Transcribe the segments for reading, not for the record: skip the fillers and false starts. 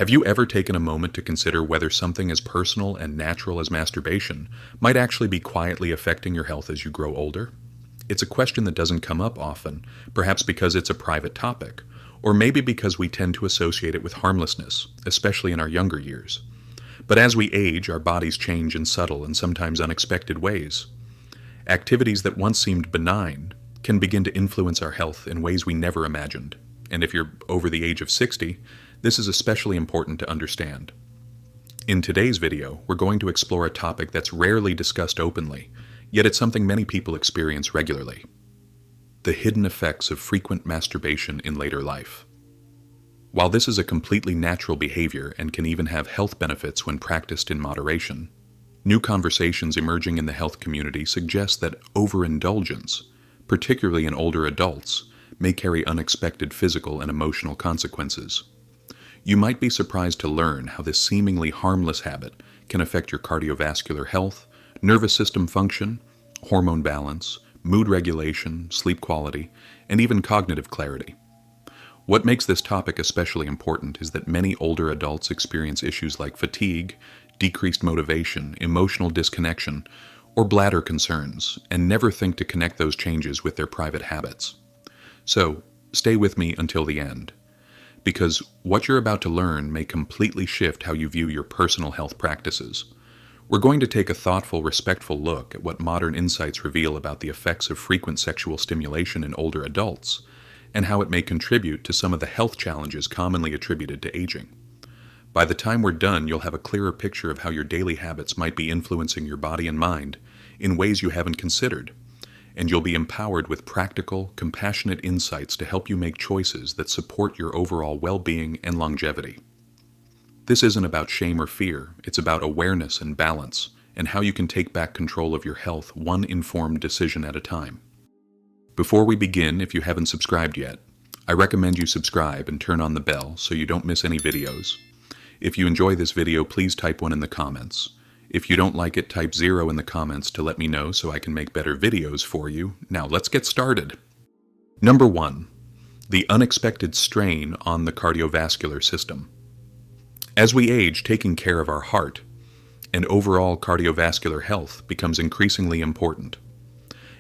Have you ever taken a moment to consider whether something as personal and natural as masturbation might actually be quietly affecting your health as you grow older? It's a question that doesn't come up often, perhaps because it's a private topic, or maybe because we tend to associate it with harmlessness, especially in our younger years. But as we age, our bodies change in subtle and sometimes unexpected ways. Activities that once seemed benign can begin to influence our health in ways we never imagined. And if you're over the age of 60, this is especially important to understand. In today's video, we're going to explore a topic that's rarely discussed openly, yet it's something many people experience regularly: the hidden effects of frequent masturbation in later life. While this is a completely natural behavior and can even have health benefits when practiced in moderation, new conversations emerging in the health community suggest that overindulgence, particularly in older adults, may carry unexpected physical and emotional consequences. You might be surprised to learn how this seemingly harmless habit can affect your cardiovascular health, nervous system function, hormone balance, mood regulation, sleep quality, and even cognitive clarity. What makes this topic especially important is that many older adults experience issues like fatigue, decreased motivation, emotional disconnection, or bladder concerns, and never think to connect those changes with their private habits. So, stay with me until the end, because what you're about to learn may completely shift how you view your personal health practices. We're going to take a thoughtful, respectful look at what modern insights reveal about the effects of frequent sexual stimulation in older adults, and how it may contribute to some of the health challenges commonly attributed to aging. By the time we're done, you'll have a clearer picture of how your daily habits might be influencing your body and mind in ways you haven't considered, and you'll be empowered with practical, compassionate insights to help you make choices that support your overall well-being and longevity. This isn't about shame or fear, it's about awareness and balance, and how you can take back control of your health one informed decision at a time. Before we begin, if you haven't subscribed yet, I recommend you subscribe and turn on the bell so you don't miss any videos. If you enjoy this video, please type 1 in the comments. If you don't like it, type 0 in the comments to let me know so I can make better videos for you. Now let's get started. Number 1. The unexpected strain on the cardiovascular system. As we age, taking care of our heart and overall cardiovascular health becomes increasingly important.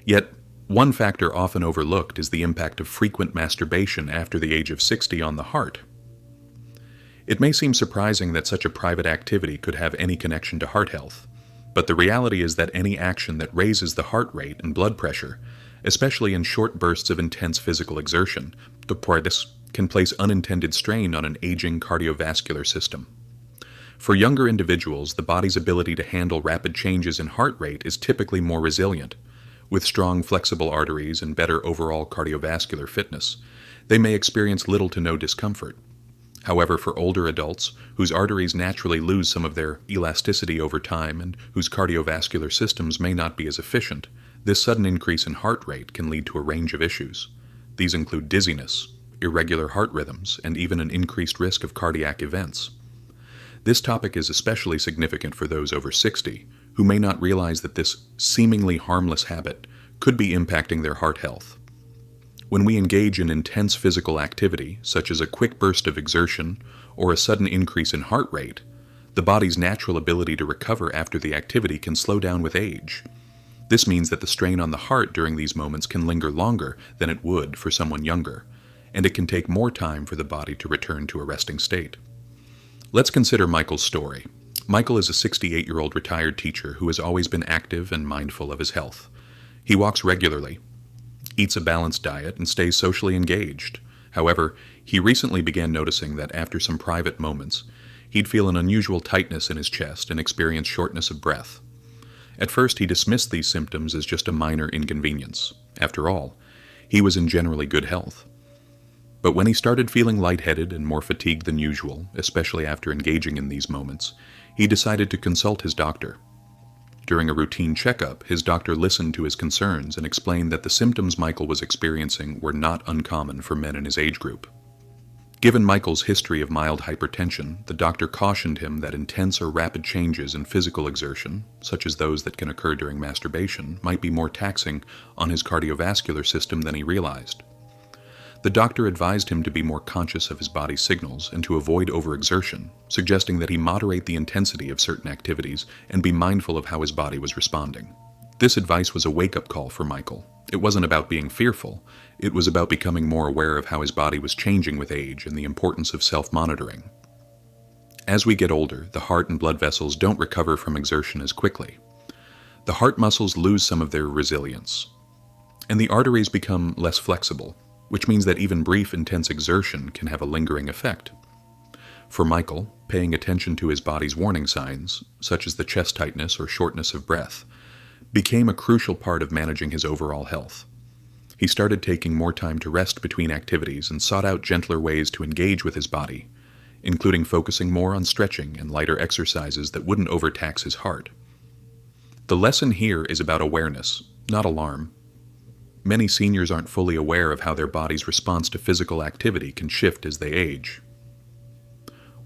Yet, one factor often overlooked is the impact of frequent masturbation after the age of 60 on the heart. It may seem surprising that such a private activity could have any connection to heart health, but the reality is that any action that raises the heart rate and blood pressure, especially in short bursts of intense physical exertion, can place unintended strain on an aging cardiovascular system. For younger individuals, the body's ability to handle rapid changes in heart rate is typically more resilient. With strong, flexible arteries and better overall cardiovascular fitness, they may experience little to no discomfort. However, for older adults, whose arteries naturally lose some of their elasticity over time and whose cardiovascular systems may not be as efficient, this sudden increase in heart rate can lead to a range of issues. These include dizziness, irregular heart rhythms, and even an increased risk of cardiac events. This topic is especially significant for those over 60, who may not realize that this seemingly harmless habit could be impacting their heart health. When we engage in intense physical activity, such as a quick burst of exertion or a sudden increase in heart rate, the body's natural ability to recover after the activity can slow down with age. This means that the strain on the heart during these moments can linger longer than it would for someone younger, and it can take more time for the body to return to a resting state. Let's consider Michael's story. Michael is a 68-year-old retired teacher who has always been active and mindful of his health. He walks regularly, eats a balanced diet, and stays socially engaged. However, he recently began noticing that after some private moments, he'd feel an unusual tightness in his chest and experience shortness of breath. At first, he dismissed these symptoms as just a minor inconvenience. After all, he was in generally good health. But when he started feeling lightheaded and more fatigued than usual, especially after engaging in these moments, he decided to consult his doctor. During a routine checkup, his doctor listened to his concerns and explained that the symptoms Michael was experiencing were not uncommon for men in his age group. Given Michael's history of mild hypertension, the doctor cautioned him that intense or rapid changes in physical exertion, such as those that can occur during masturbation, might be more taxing on his cardiovascular system than he realized. The doctor advised him to be more conscious of his body's signals and to avoid overexertion, suggesting that he moderate the intensity of certain activities and be mindful of how his body was responding. This advice was a wake-up call for Michael. It wasn't about being fearful, it was about becoming more aware of how his body was changing with age and the importance of self-monitoring. As we get older, the heart and blood vessels don't recover from exertion as quickly. The heart muscles lose some of their resilience, and the arteries become less flexible, which means that even brief, intense exertion can have a lingering effect. For Michael, paying attention to his body's warning signs, such as the chest tightness or shortness of breath, became a crucial part of managing his overall health. He started taking more time to rest between activities and sought out gentler ways to engage with his body, including focusing more on stretching and lighter exercises that wouldn't overtax his heart. The lesson here is about awareness, not alarm. Many seniors aren't fully aware of how their body's response to physical activity can shift as they age.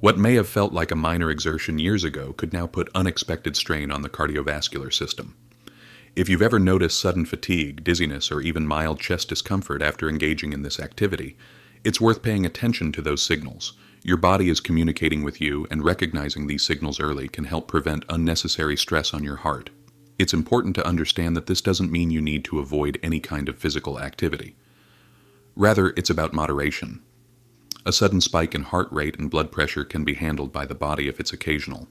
What may have felt like a minor exertion years ago could now put unexpected strain on the cardiovascular system. If you've ever noticed sudden fatigue, dizziness, or even mild chest discomfort after engaging in this activity, it's worth paying attention to those signals. Your body is communicating with you, and recognizing these signals early can help prevent unnecessary stress on your heart. It's important to understand that this doesn't mean you need to avoid any kind of physical activity. Rather, it's about moderation. A sudden spike in heart rate and blood pressure can be handled by the body if it's occasional.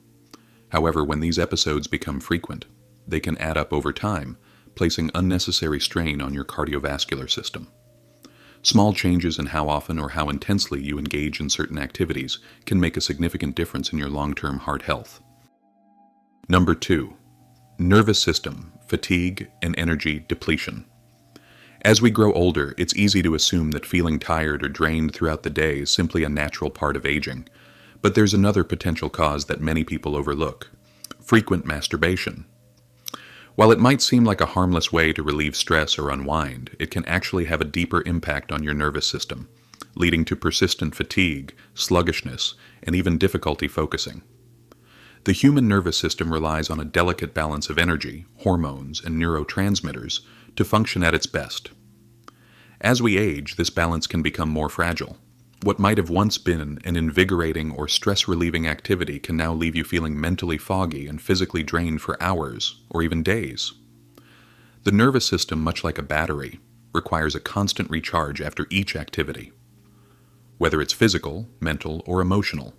However, when these episodes become frequent, they can add up over time, placing unnecessary strain on your cardiovascular system. Small changes in how often or how intensely you engage in certain activities can make a significant difference in your long-term heart health. Number 2. Nervous system, fatigue, and energy depletion. As we grow older, it's easy to assume that feeling tired or drained throughout the day is simply a natural part of aging. But there's another potential cause that many people overlook: frequent masturbation. While it might seem like a harmless way to relieve stress or unwind, it can actually have a deeper impact on your nervous system, leading to persistent fatigue, sluggishness, and even difficulty focusing. The human nervous system relies on a delicate balance of energy, hormones, and neurotransmitters to function at its best. As we age, this balance can become more fragile. What might have once been an invigorating or stress-relieving activity can now leave you feeling mentally foggy and physically drained for hours or even days. The nervous system, much like a battery, requires a constant recharge after each activity, whether it's physical, mental, or emotional.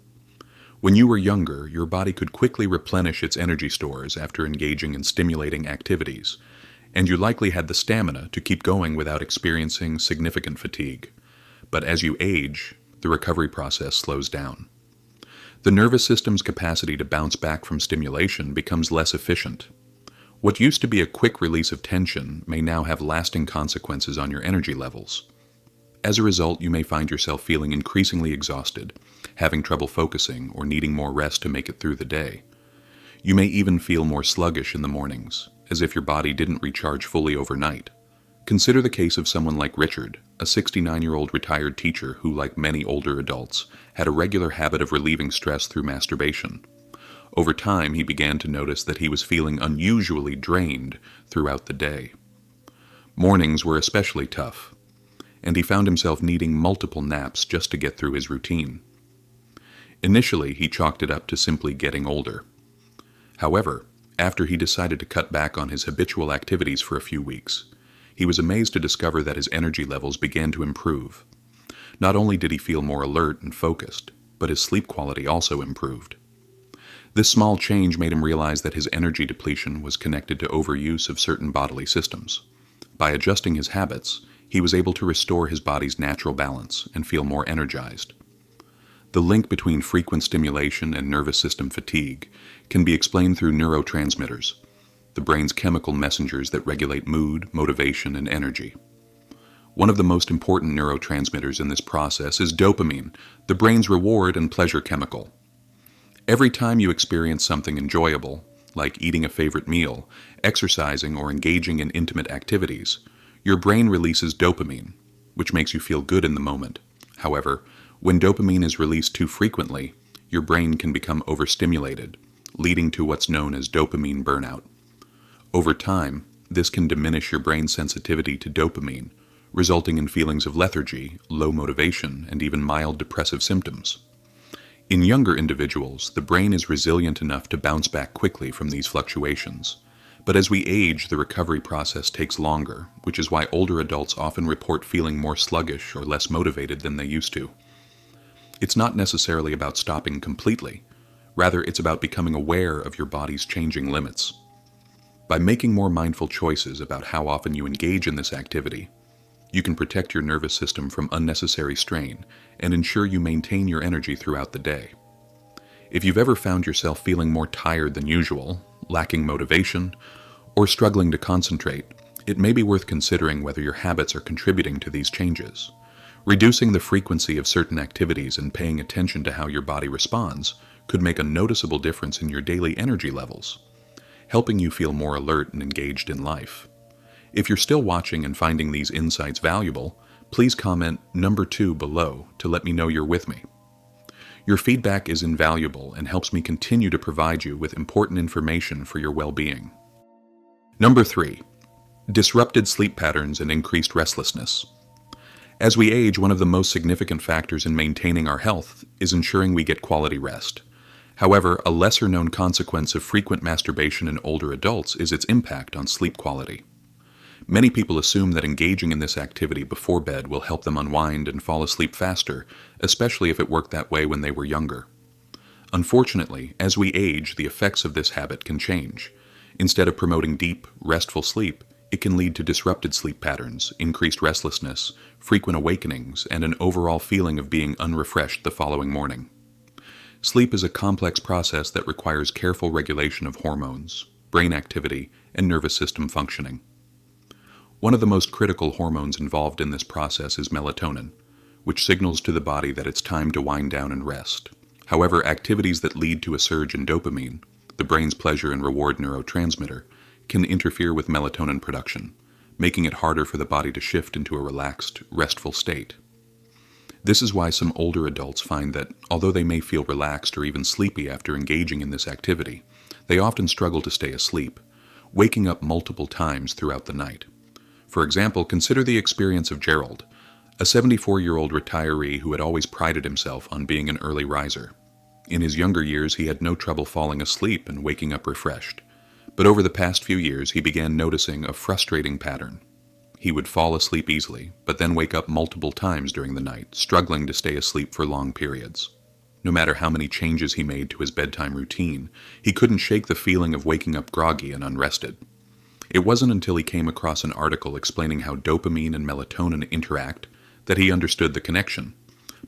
When you were younger, your body could quickly replenish its energy stores after engaging in stimulating activities, and you likely had the stamina to keep going without experiencing significant fatigue. But as you age, the recovery process slows down. The nervous system's capacity to bounce back from stimulation becomes less efficient. What used to be a quick release of tension may now have lasting consequences on your energy levels. As a result, you may find yourself feeling increasingly exhausted, having trouble focusing, or needing more rest to make it through the day. You may even feel more sluggish in the mornings, as if your body didn't recharge fully overnight. Consider the case of someone like Richard, a 69-year-old retired teacher who, like many older adults, had a regular habit of relieving stress through masturbation. Over time, he began to notice that he was feeling unusually drained throughout the day. Mornings were especially tough, and he found himself needing multiple naps just to get through his routine. Initially, he chalked it up to simply getting older. However, after he decided to cut back on his habitual activities for a few weeks, he was amazed to discover that his energy levels began to improve. Not only did he feel more alert and focused, but his sleep quality also improved. This small change made him realize that his energy depletion was connected to overuse of certain bodily systems. By adjusting his habits, he was able to restore his body's natural balance and feel more energized. The link between frequent stimulation and nervous system fatigue can be explained through neurotransmitters, the brain's chemical messengers that regulate mood, motivation, and energy. One of the most important neurotransmitters in this process is dopamine, the brain's reward and pleasure chemical. Every time you experience something enjoyable, like eating a favorite meal, exercising, or engaging in intimate activities, your brain releases dopamine, which makes you feel good in the moment. However, when dopamine is released too frequently, your brain can become overstimulated, leading to what's known as dopamine burnout. Over time, this can diminish your brain's sensitivity to dopamine, resulting in feelings of lethargy, low motivation, and even mild depressive symptoms. In younger individuals, the brain is resilient enough to bounce back quickly from these fluctuations. But as we age, the recovery process takes longer, which is why older adults often report feeling more sluggish or less motivated than they used to. It's not necessarily about stopping completely. Rather, it's about becoming aware of your body's changing limits. By making more mindful choices about how often you engage in this activity, you can protect your nervous system from unnecessary strain and ensure you maintain your energy throughout the day. If you've ever found yourself feeling more tired than usual, lacking motivation, or struggling to concentrate, it may be worth considering whether your habits are contributing to these changes. Reducing the frequency of certain activities and paying attention to how your body responds could make a noticeable difference in your daily energy levels, helping you feel more alert and engaged in life. If you're still watching and finding these insights valuable, please comment number 2 below to let me know you're with me. Your feedback is invaluable and helps me continue to provide you with important information for your well-being. Number 3. Disrupted sleep patterns and increased restlessness. As we age, one of the most significant factors in maintaining our health is ensuring we get quality rest. However, a lesser-known consequence of frequent masturbation in older adults is its impact on sleep quality. Many people assume that engaging in this activity before bed will help them unwind and fall asleep faster, especially if it worked that way when they were younger. Unfortunately, as we age, the effects of this habit can change. Instead of promoting deep, restful sleep, it can lead to disrupted sleep patterns, increased restlessness, frequent awakenings, and an overall feeling of being unrefreshed the following morning. Sleep is a complex process that requires careful regulation of hormones, brain activity, and nervous system functioning. One of the most critical hormones involved in this process is melatonin, which signals to the body that it's time to wind down and rest. However, activities that lead to a surge in dopamine, the brain's pleasure and reward neurotransmitter, can interfere with melatonin production, making it harder for the body to shift into a relaxed, restful state. This is why some older adults find that, although they may feel relaxed or even sleepy after engaging in this activity, they often struggle to stay asleep, waking up multiple times throughout the night. For example, consider the experience of Gerald, a 74-year-old retiree who had always prided himself on being an early riser. In his younger years, he had no trouble falling asleep and waking up refreshed. But over the past few years, he began noticing a frustrating pattern. He would fall asleep easily, but then wake up multiple times during the night, struggling to stay asleep for long periods. No matter how many changes he made to his bedtime routine, he couldn't shake the feeling of waking up groggy and unrested. It wasn't until he came across an article explaining how dopamine and melatonin interact that he understood the connection.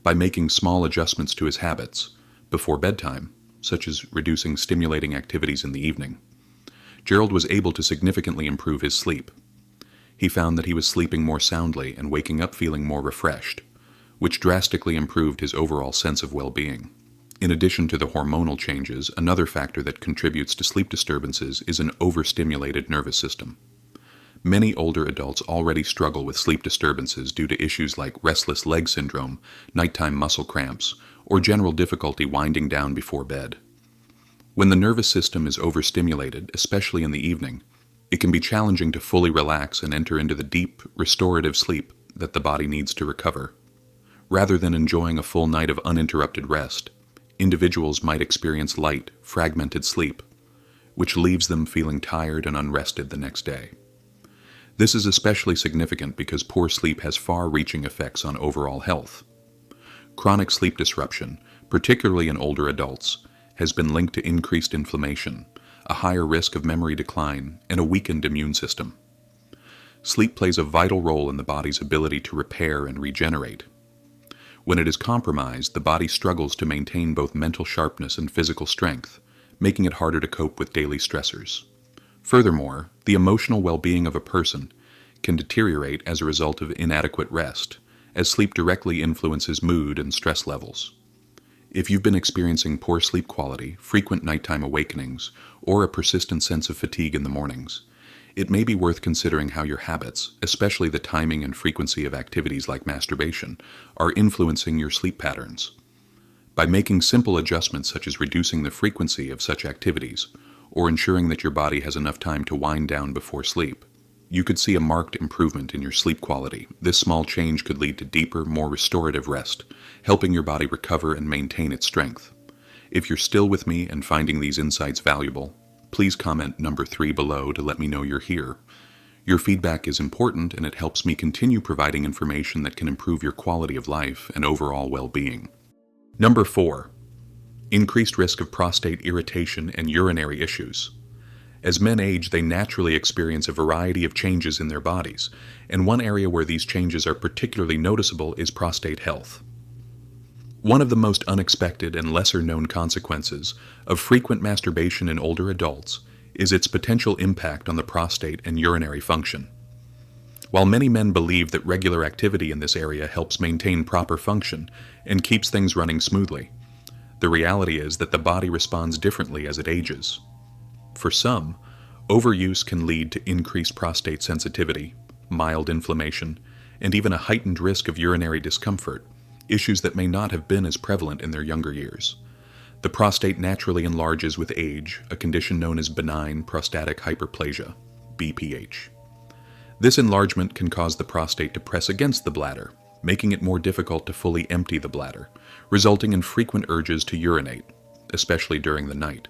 By making small adjustments to his habits before bedtime, such as reducing stimulating activities in the evening, Gerald was able to significantly improve his sleep. He found that he was sleeping more soundly and waking up feeling more refreshed, which drastically improved his overall sense of well-being. In addition to the hormonal changes, another factor that contributes to sleep disturbances is an overstimulated nervous system. Many older adults already struggle with sleep disturbances due to issues like restless leg syndrome, nighttime muscle cramps, or general difficulty winding down before bed. When the nervous system is overstimulated, especially in the evening, it can be challenging to fully relax and enter into the deep, restorative sleep that the body needs to recover. Rather than enjoying a full night of uninterrupted rest, individuals might experience light, fragmented sleep, which leaves them feeling tired and unrested the next day. This is especially significant because poor sleep has far-reaching effects on overall health. Chronic sleep disruption, particularly in older adults, has been linked to increased inflammation, a higher risk of memory decline, and a weakened immune system. Sleep plays a vital role in the body's ability to repair and regenerate. When it is compromised, the body struggles to maintain both mental sharpness and physical strength, making it harder to cope with daily stressors. Furthermore, the emotional well-being of a person can deteriorate as a result of inadequate rest, as sleep directly influences mood and stress levels. If you've been experiencing poor sleep quality, frequent nighttime awakenings, or a persistent sense of fatigue in the mornings, it may be worth considering how your habits, especially the timing and frequency of activities like masturbation, are influencing your sleep patterns. By making simple adjustments such as reducing the frequency of such activities, or ensuring that your body has enough time to wind down before sleep, You could see a marked improvement in your sleep quality. This small change could lead to deeper, more restorative rest, helping your body recover and maintain its strength. If you're still with me and finding these insights valuable, please comment number 3 below to let me know you're here. Your feedback is important and it helps me continue providing information that can improve your quality of life and overall well-being. Number 4. Increased risk of prostate irritation and urinary issues. As men age, they naturally experience a variety of changes in their bodies, and one area where these changes are particularly noticeable is prostate health. One of the most unexpected and lesser-known consequences of frequent masturbation in older adults is its potential impact on the prostate and urinary function. While many men believe that regular activity in this area helps maintain proper function and keeps things running smoothly, the reality is that the body responds differently as it ages. For some, overuse can lead to increased prostate sensitivity, mild inflammation, and even a heightened risk of urinary discomfort, issues that may not have been as prevalent in their younger years. The prostate naturally enlarges with age, a condition known as benign prostatic hyperplasia, BPH. This enlargement can cause the prostate to press against the bladder, making it more difficult to fully empty the bladder, resulting in frequent urges to urinate, especially during the night.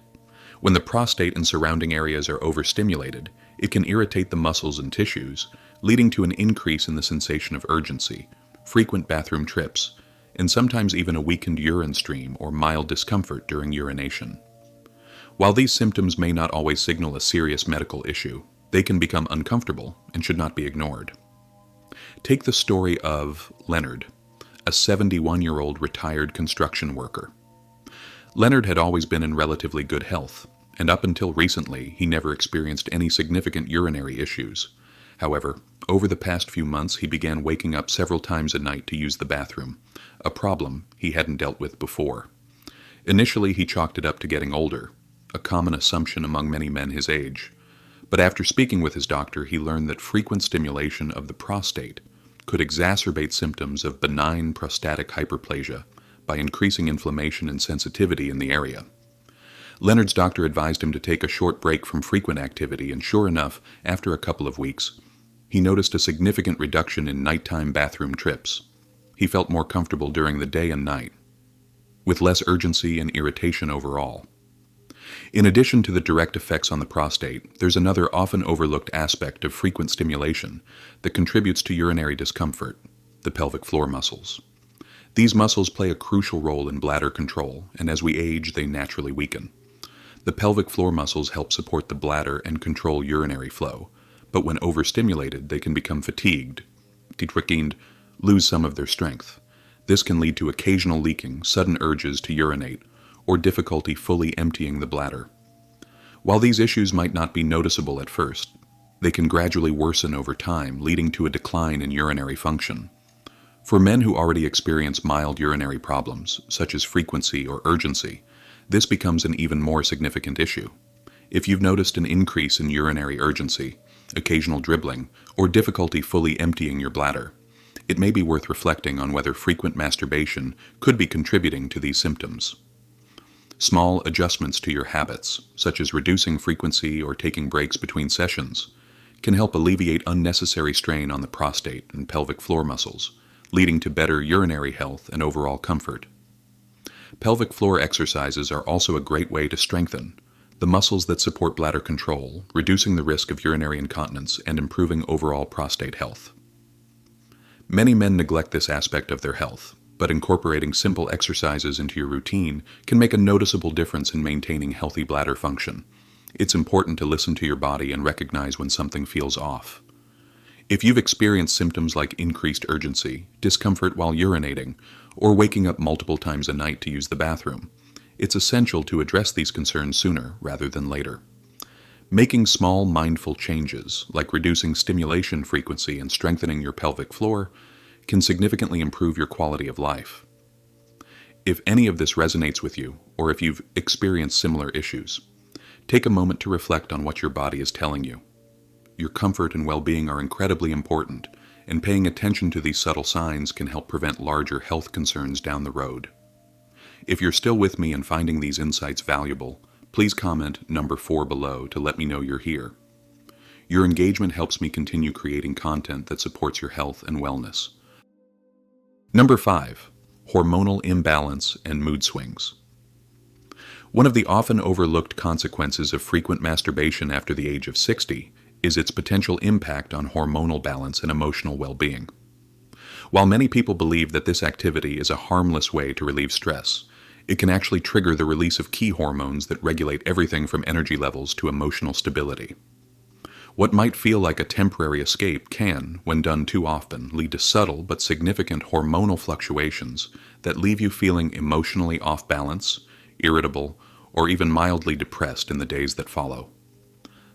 When the prostate and surrounding areas are overstimulated, it can irritate the muscles and tissues, leading to an increase in the sensation of urgency, frequent bathroom trips, and sometimes even a weakened urine stream or mild discomfort during urination. While these symptoms may not always signal a serious medical issue, they can become uncomfortable and should not be ignored. Take the story of Leonard, a 71-year-old retired construction worker. Leonard had always been in relatively good health, and up until recently, he never experienced any significant urinary issues. However, over the past few months, he began waking up several times a night to use the bathroom, a problem he hadn't dealt with before. Initially, he chalked it up to getting older, a common assumption among many men his age. But after speaking with his doctor, he learned that frequent stimulation of the prostate could exacerbate symptoms of benign prostatic hyperplasia by increasing inflammation and sensitivity in the area. Leonard's doctor advised him to take a short break from frequent activity, and sure enough, after a couple of weeks, he noticed a significant reduction in nighttime bathroom trips. He felt more comfortable during the day and night, with less urgency and irritation overall. In addition to the direct effects on the prostate, there's another often overlooked aspect of frequent stimulation that contributes to urinary discomfort: the pelvic floor muscles. These muscles play a crucial role in bladder control, and as we age, they naturally weaken. The pelvic floor muscles help support the bladder and control urinary flow, but when overstimulated, they can become fatigued, lose some of their strength. This can lead to occasional leaking, sudden urges to urinate, or difficulty fully emptying the bladder. While these issues might not be noticeable at first, they can gradually worsen over time, leading to a decline in urinary function. For men who already experience mild urinary problems, such as frequency or urgency, this becomes an even more significant issue. If you've noticed an increase in urinary urgency, occasional dribbling, or difficulty fully emptying your bladder, it may be worth reflecting on whether frequent masturbation could be contributing to these symptoms. Small adjustments to your habits, such as reducing frequency or taking breaks between sessions, can help alleviate unnecessary strain on the prostate and pelvic floor muscles, leading to better urinary health and overall comfort. Pelvic floor exercises are also a great way to strengthen the muscles that support bladder control, reducing the risk of urinary incontinence and improving overall prostate health. Many men neglect this aspect of their health, but incorporating simple exercises into your routine can make a noticeable difference in maintaining healthy bladder function. It's important to listen to your body and recognize when something feels off. If you've experienced symptoms like increased urgency, discomfort while urinating, or waking up multiple times a night to use the bathroom, it's essential to address these concerns sooner rather than later. Making small, mindful changes, like reducing stimulation frequency and strengthening your pelvic floor, can significantly improve your quality of life. If any of this resonates with you, or if you've experienced similar issues, take a moment to reflect on what your body is telling you. Your comfort and well-being are incredibly important, and paying attention to these subtle signs can help prevent larger health concerns down the road. If you're still with me and finding these insights valuable, please comment number 4 below to let me know you're here. Your engagement helps me continue creating content that supports your health and wellness. Number 5. Hormonal imbalance and mood swings. One of the often overlooked consequences of frequent masturbation after the age of 60 is its potential impact on hormonal balance and emotional well-being. While many people believe that this activity is a harmless way to relieve stress, it can actually trigger the release of key hormones that regulate everything from energy levels to emotional stability. What might feel like a temporary escape can, when done too often, lead to subtle but significant hormonal fluctuations that leave you feeling emotionally off balance, irritable, or even mildly depressed in the days that follow.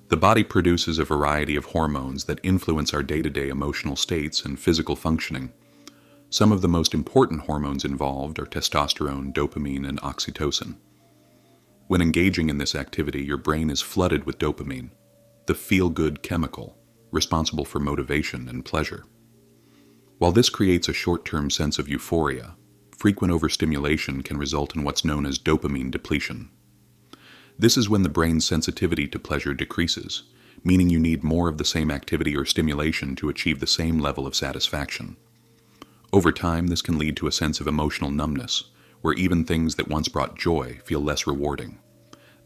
The body produces a variety of hormones that influence our day-to-day emotional states and physical functioning. Some of the most important hormones involved are testosterone, dopamine, and oxytocin. When engaging in this activity, your brain is flooded with dopamine, the feel-good chemical responsible for motivation and pleasure. While this creates a short-term sense of euphoria, frequent overstimulation can result in what's known as dopamine depletion. This is when the brain's sensitivity to pleasure decreases, meaning you need more of the same activity or stimulation to achieve the same level of satisfaction. Over time, this can lead to a sense of emotional numbness, where even things that once brought joy feel less rewarding.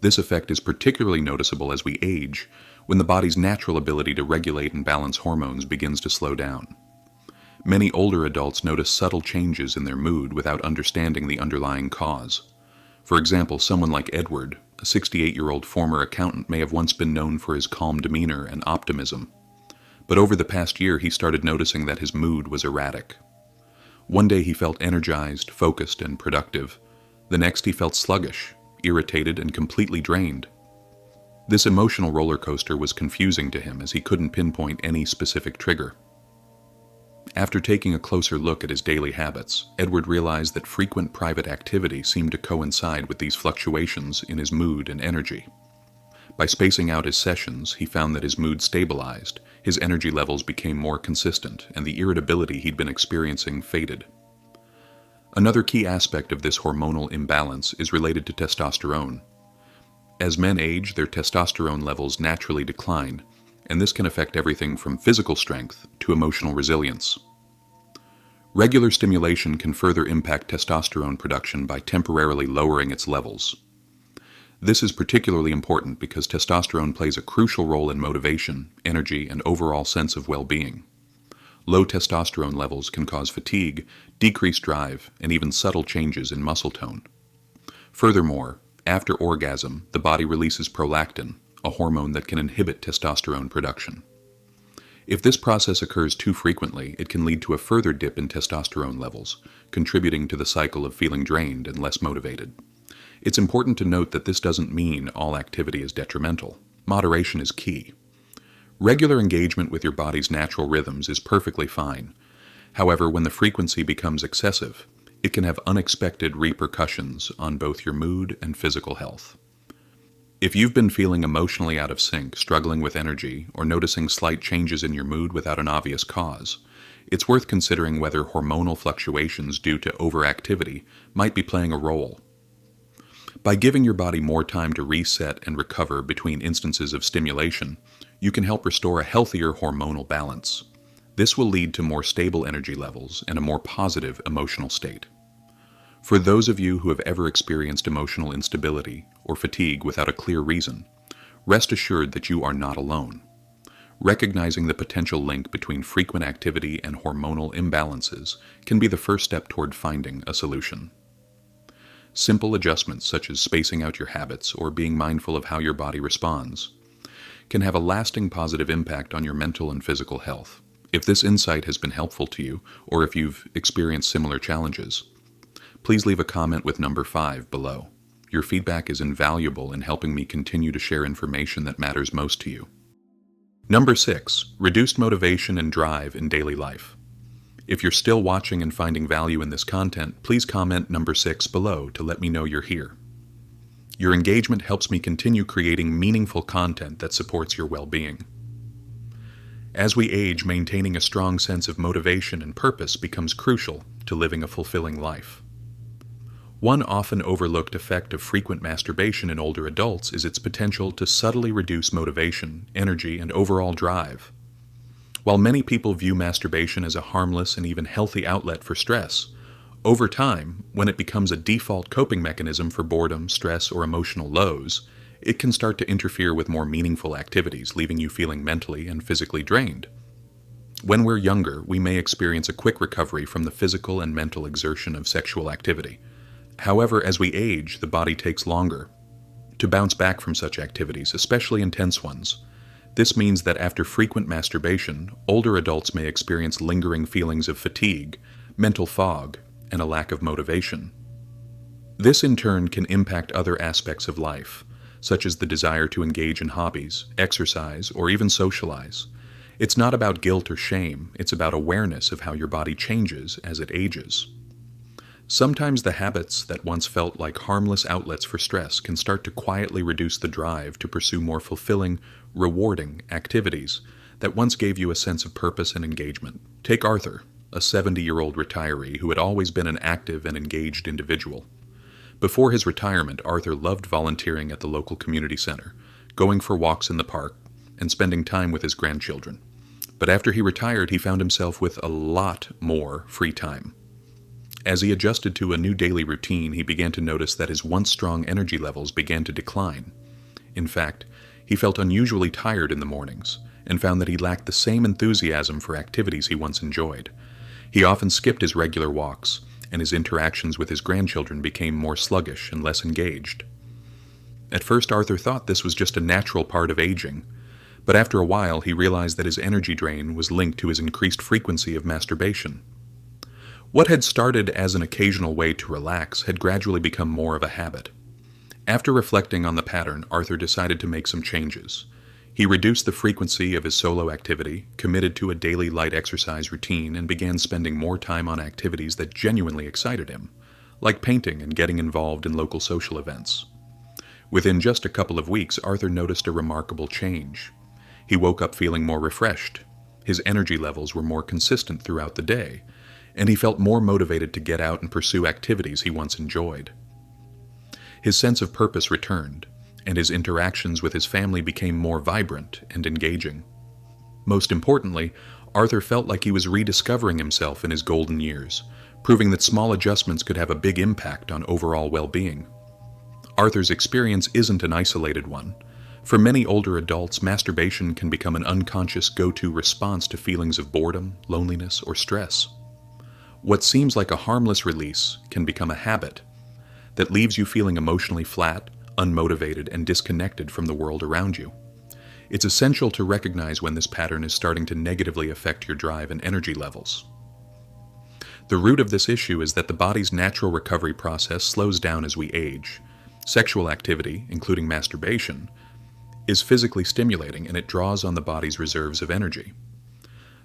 This effect is particularly noticeable as we age, when the body's natural ability to regulate and balance hormones begins to slow down. Many older adults notice subtle changes in their mood without understanding the underlying cause. For example, someone like Edward, a 68-year-old former accountant, may have once been known for his calm demeanor and optimism. But over the past year, he started noticing that his mood was erratic. One day he felt energized, focused, and productive. The next he felt sluggish, irritated, and completely drained. This emotional roller coaster was confusing to him as he couldn't pinpoint any specific trigger. After taking a closer look at his daily habits, Edward realized that frequent private activity seemed to coincide with these fluctuations in his mood and energy. By spacing out his sessions, he found that his mood stabilized, his energy levels became more consistent, and the irritability he'd been experiencing faded. Another key aspect of this hormonal imbalance is related to testosterone. As men age, their testosterone levels naturally decline, and this can affect everything from physical strength to emotional resilience. Regular stimulation can further impact testosterone production by temporarily lowering its levels. This is particularly important because testosterone plays a crucial role in motivation, energy, and overall sense of well-being. Low testosterone levels can cause fatigue, decreased drive, and even subtle changes in muscle tone. Furthermore, after orgasm, the body releases prolactin, a hormone that can inhibit testosterone production. If this process occurs too frequently, it can lead to a further dip in testosterone levels, contributing to the cycle of feeling drained and less motivated. It's important to note that this doesn't mean all activity is detrimental. Moderation is key. Regular engagement with your body's natural rhythms is perfectly fine. However, when the frequency becomes excessive, it can have unexpected repercussions on both your mood and physical health. If you've been feeling emotionally out of sync, struggling with energy, or noticing slight changes in your mood without an obvious cause, it's worth considering whether hormonal fluctuations due to overactivity might be playing a role. By giving your body more time to reset and recover between instances of stimulation, you can help restore a healthier hormonal balance. This will lead to more stable energy levels and a more positive emotional state. For those of you who have ever experienced emotional instability or fatigue without a clear reason, rest assured that you are not alone. Recognizing the potential link between frequent activity and hormonal imbalances can be the first step toward finding a solution. Simple adjustments such as spacing out your habits or being mindful of how your body responds can have a lasting positive impact on your mental and physical health. If this insight has been helpful to you, or if you've experienced similar challenges, please leave a comment with number 5 below. Your feedback is invaluable in helping me continue to share information that matters most to you. Number 6, reduced motivation and drive in daily life. If you're still watching and finding value in this content, please comment number 6 below to let me know you're here. Your engagement helps me continue creating meaningful content that supports your well-being. As we age, maintaining a strong sense of motivation and purpose becomes crucial to living a fulfilling life. One often overlooked effect of frequent masturbation in older adults is its potential to subtly reduce motivation, energy, and overall drive. While many people view masturbation as a harmless and even healthy outlet for stress, over time, when it becomes a default coping mechanism for boredom, stress, or emotional lows, it can start to interfere with more meaningful activities, leaving you feeling mentally and physically drained. When we're younger, we may experience a quick recovery from the physical and mental exertion of sexual activity. However, as we age, the body takes longer to bounce back from such activities, especially intense ones. This means that after frequent masturbation, older adults may experience lingering feelings of fatigue, mental fog, and a lack of motivation. This in turn can impact other aspects of life, such as the desire to engage in hobbies, exercise, or even socialize. It's not about guilt or shame, it's about awareness of how your body changes as it ages. Sometimes the habits that once felt like harmless outlets for stress can start to quietly reduce the drive to pursue more fulfilling, rewarding activities that once gave you a sense of purpose and engagement. Take Arthur, a 70-year-old retiree who had always been an active and engaged individual. Before his retirement, Arthur loved volunteering at the local community center, going for walks in the park, and spending time with his grandchildren. But after he retired, he found himself with a lot more free time. As he adjusted to a new daily routine, he began to notice that his once strong energy levels began to decline. In fact, he felt unusually tired in the mornings, and found that he lacked the same enthusiasm for activities he once enjoyed. He often skipped his regular walks, and his interactions with his grandchildren became more sluggish and less engaged. At first, Arthur thought this was just a natural part of aging, but after a while he realized that his energy drain was linked to his increased frequency of masturbation. What had started as an occasional way to relax had gradually become more of a habit. After reflecting on the pattern, Arthur decided to make some changes. He reduced the frequency of his solo activity, committed to a daily light exercise routine, and began spending more time on activities that genuinely excited him, like painting and getting involved in local social events. Within just a couple of weeks, Arthur noticed a remarkable change. He woke up feeling more refreshed, his energy levels were more consistent throughout the day, and he felt more motivated to get out and pursue activities he once enjoyed. His sense of purpose returned, and his interactions with his family became more vibrant and engaging. Most importantly, Arthur felt like he was rediscovering himself in his golden years, proving that small adjustments could have a big impact on overall well-being. Arthur's experience isn't an isolated one. For many older adults, masturbation can become an unconscious go-to response to feelings of boredom, loneliness, or stress. What seems like a harmless release can become a habit that leaves you feeling emotionally flat, unmotivated, and disconnected from the world around you. It's essential to recognize when this pattern is starting to negatively affect your drive and energy levels. The root of this issue is that the body's natural recovery process slows down as we age. Sexual activity, including masturbation, is physically stimulating, and it draws on the body's reserves of energy.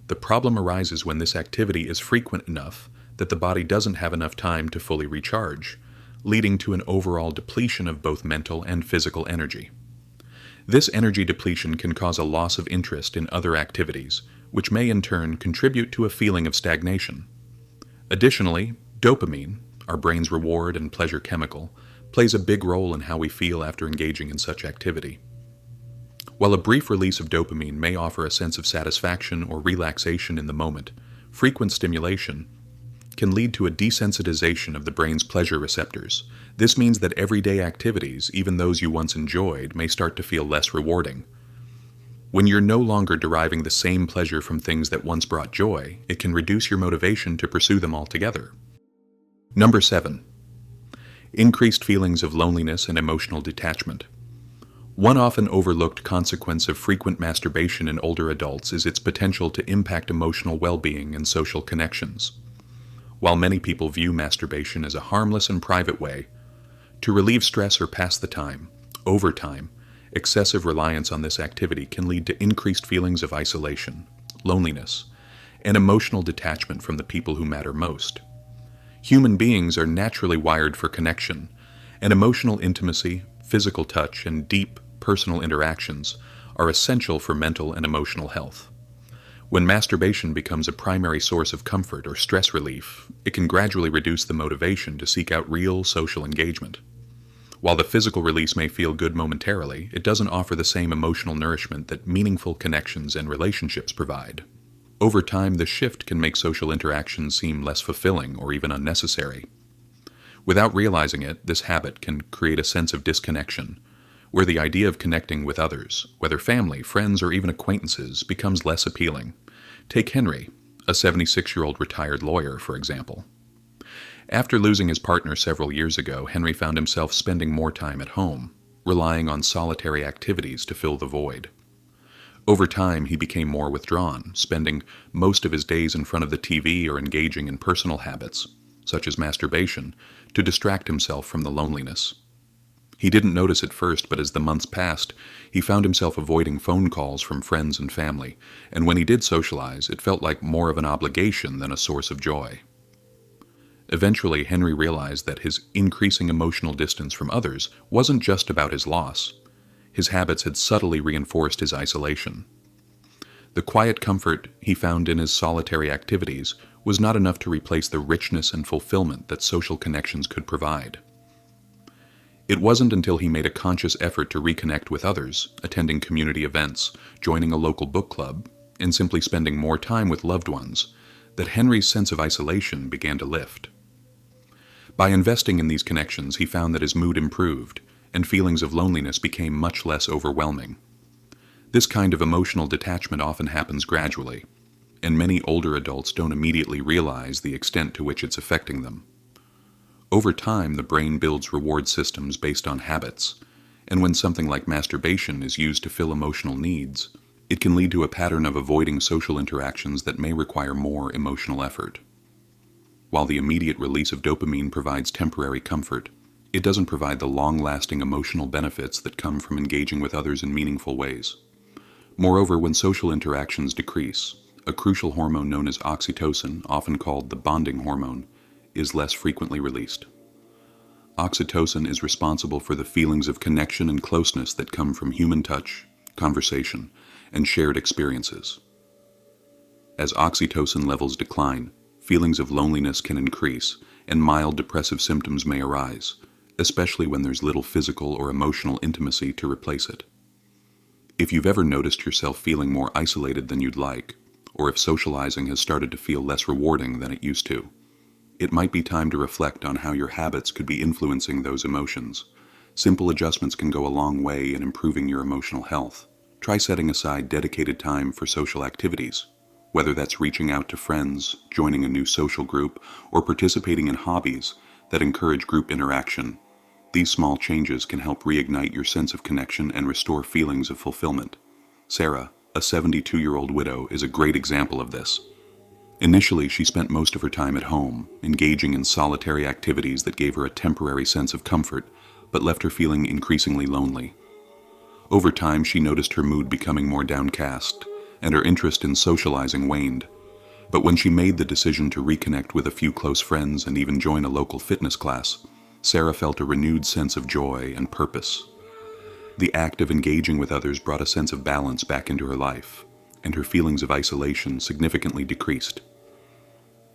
The problem arises when this activity is frequent enough that the body doesn't have enough time to fully recharge, leading to an overall depletion of both mental and physical energy. This energy depletion can cause a loss of interest in other activities, which may in turn contribute to a feeling of stagnation. Additionally, dopamine, our brain's reward and pleasure chemical, plays a big role in how we feel after engaging in such activity. While a brief release of dopamine may offer a sense of satisfaction or relaxation in the moment, frequent stimulation can lead to a desensitization of the brain's pleasure receptors. This means that everyday activities, even those you once enjoyed, may start to feel less rewarding. When you're no longer deriving the same pleasure from things that once brought joy, it can reduce your motivation to pursue them altogether. Number 7. Increased feelings of loneliness and emotional detachment. One often overlooked consequence of frequent masturbation in older adults is its potential to impact emotional well-being and social connections. While many people view masturbation as a harmless and private way to relieve stress or pass the time, over time, excessive reliance on this activity can lead to increased feelings of isolation, loneliness, and emotional detachment from the people who matter most. Human beings are naturally wired for connection, and emotional intimacy, physical touch, and deep personal interactions are essential for mental and emotional health. When masturbation becomes a primary source of comfort or stress relief, it can gradually reduce the motivation to seek out real social engagement. While the physical release may feel good momentarily, it doesn't offer the same emotional nourishment that meaningful connections and relationships provide. Over time, the shift can make social interactions seem less fulfilling or even unnecessary. Without realizing it, this habit can create a sense of disconnection, where the idea of connecting with others, whether family, friends, or even acquaintances, becomes less appealing. Take Henry, a 76-year-old retired lawyer, for example. After losing his partner several years ago, Henry found himself spending more time at home, relying on solitary activities to fill the void. Over time, he became more withdrawn, spending most of his days in front of the TV or engaging in personal habits, such as masturbation, to distract himself from the loneliness. He didn't notice at first, but as the months passed, he found himself avoiding phone calls from friends and family, and when he did socialize, it felt like more of an obligation than a source of joy. Eventually, Henry realized that his increasing emotional distance from others wasn't just about his loss. His habits had subtly reinforced his isolation. The quiet comfort he found in his solitary activities was not enough to replace the richness and fulfillment that social connections could provide. It wasn't until he made a conscious effort to reconnect with others, attending community events, joining a local book club, and simply spending more time with loved ones, that Henry's sense of isolation began to lift. By investing in these connections, he found that his mood improved, and feelings of loneliness became much less overwhelming. This kind of emotional detachment often happens gradually, and many older adults don't immediately realize the extent to which it's affecting them. Over time, the brain builds reward systems based on habits, and when something like masturbation is used to fill emotional needs, it can lead to a pattern of avoiding social interactions that may require more emotional effort. While the immediate release of dopamine provides temporary comfort, it doesn't provide the long-lasting emotional benefits that come from engaging with others in meaningful ways. Moreover, when social interactions decrease, a crucial hormone known as oxytocin, often called the bonding hormone, is less frequently released. Oxytocin is responsible for the feelings of connection and closeness that come from human touch, conversation, and shared experiences. As oxytocin levels decline, feelings of loneliness can increase, and mild depressive symptoms may arise, especially when there's little physical or emotional intimacy to replace it. If you've ever noticed yourself feeling more isolated than you'd like, or if socializing has started to feel less rewarding than it used to, it might be time to reflect on how your habits could be influencing those emotions. Simple adjustments can go a long way in improving your emotional health. Try setting aside dedicated time for social activities, whether that's reaching out to friends, joining a new social group, or participating in hobbies that encourage group interaction. These small changes can help reignite your sense of connection and restore feelings of fulfillment. Sarah, a 72-year-old widow, is a great example of this. Initially, she spent most of her time at home, engaging in solitary activities that gave her a temporary sense of comfort, but left her feeling increasingly lonely. Over time, she noticed her mood becoming more downcast, and her interest in socializing waned. But when she made the decision to reconnect with a few close friends and even join a local fitness class, Sarah felt a renewed sense of joy and purpose. The act of engaging with others brought a sense of balance back into her life, and her feelings of isolation significantly decreased.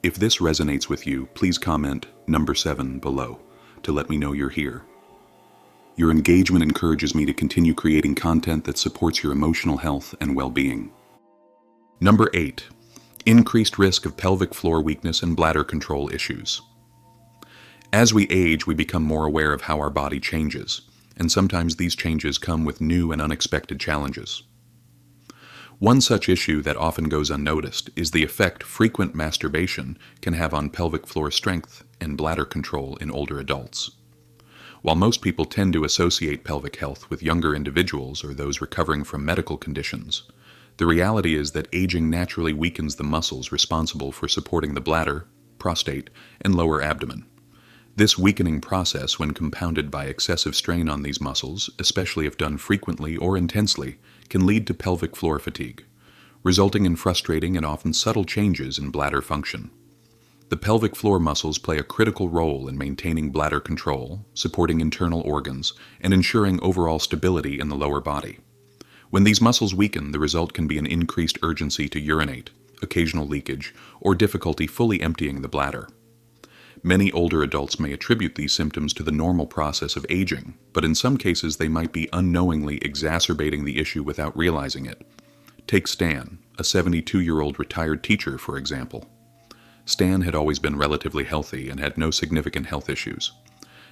If this resonates with you, please comment number 7 below to let me know you're here. Your engagement encourages me to continue creating content that supports your emotional health and well-being. Number 8. Increased risk of pelvic floor weakness and bladder control issues. As we age, we become more aware of how our body changes, and sometimes these changes come with new and unexpected challenges. One such issue that often goes unnoticed is the effect frequent masturbation can have on pelvic floor strength and bladder control in older adults. While most people tend to associate pelvic health with younger individuals or those recovering from medical conditions, the reality is that aging naturally weakens the muscles responsible for supporting the bladder, prostate, and lower abdomen. This weakening process, when compounded by excessive strain on these muscles, especially if done frequently or intensely, can lead to pelvic floor fatigue, resulting in frustrating and often subtle changes in bladder function. The pelvic floor muscles play a critical role in maintaining bladder control, supporting internal organs, and ensuring overall stability in the lower body. When these muscles weaken, the result can be an increased urgency to urinate, occasional leakage, or difficulty fully emptying the bladder. Many older adults may attribute these symptoms to the normal process of aging, but in some cases they might be unknowingly exacerbating the issue without realizing it. Take Stan, a 72-year-old retired teacher, for example. Stan had always been relatively healthy and had no significant health issues.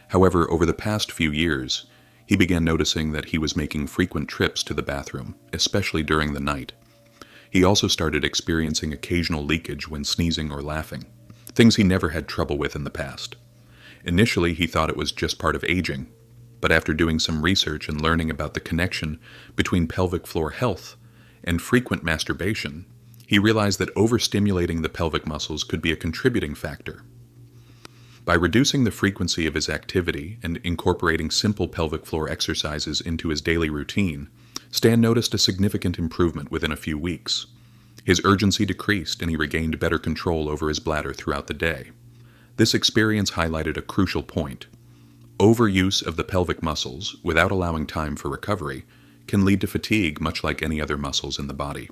However, over the past few years, he began noticing that he was making frequent trips to the bathroom, especially during the night. He also started experiencing occasional leakage when sneezing or laughing, things he never had trouble with in the past. Initially, he thought it was just part of aging, but after doing some research and learning about the connection between pelvic floor health and frequent masturbation, he realized that overstimulating the pelvic muscles could be a contributing factor. By reducing the frequency of his activity and incorporating simple pelvic floor exercises into his daily routine, Stan noticed a significant improvement within a few weeks. His urgency decreased and he regained better control over his bladder throughout the day. This experience highlighted a crucial point. Overuse of the pelvic muscles without allowing time for recovery can lead to fatigue, much like any other muscles in the body.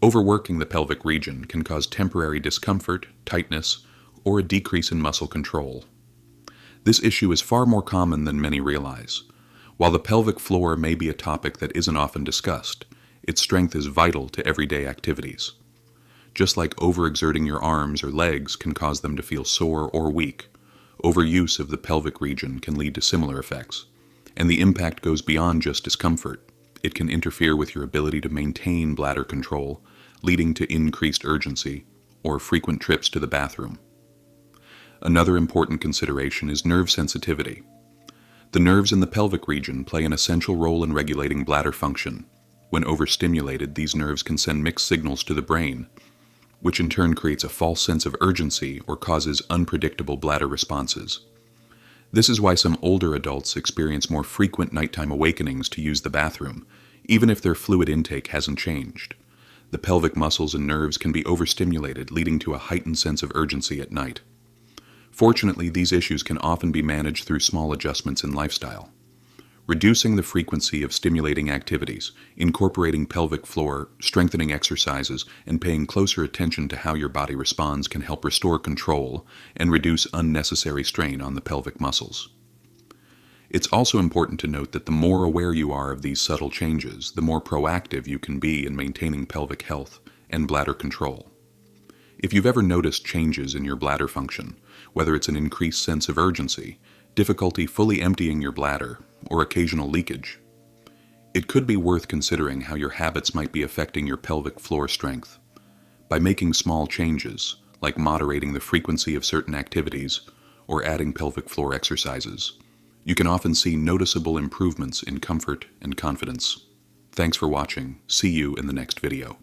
Overworking the pelvic region can cause temporary discomfort, tightness, or a decrease in muscle control. This issue is far more common than many realize. While the pelvic floor may be a topic that isn't often discussed, its strength is vital to everyday activities. Just like overexerting your arms or legs can cause them to feel sore or weak, overuse of the pelvic region can lead to similar effects. And the impact goes beyond just discomfort. It can interfere with your ability to maintain bladder control, leading to increased urgency or frequent trips to the bathroom. Another important consideration is nerve sensitivity. The nerves in the pelvic region play an essential role in regulating bladder function. When overstimulated, these nerves can send mixed signals to the brain, which in turn creates a false sense of urgency or causes unpredictable bladder responses. This is why some older adults experience more frequent nighttime awakenings to use the bathroom, even if their fluid intake hasn't changed. The pelvic muscles and nerves can be overstimulated, leading to a heightened sense of urgency at night. Fortunately, these issues can often be managed through small adjustments in lifestyle. Reducing the frequency of stimulating activities, incorporating pelvic floor, strengthening exercises, and paying closer attention to how your body responds can help restore control and reduce unnecessary strain on the pelvic muscles. It's also important to note that the more aware you are of these subtle changes, the more proactive you can be in maintaining pelvic health and bladder control. If you've ever noticed changes in your bladder function, whether it's an increased sense of urgency, difficulty fully emptying your bladder, or occasional leakage, it could be worth considering how your habits might be affecting your pelvic floor strength. By making small changes, like moderating the frequency of certain activities or adding pelvic floor exercises, you can often see noticeable improvements in comfort and confidence. Thanks for watching. See you in the next video.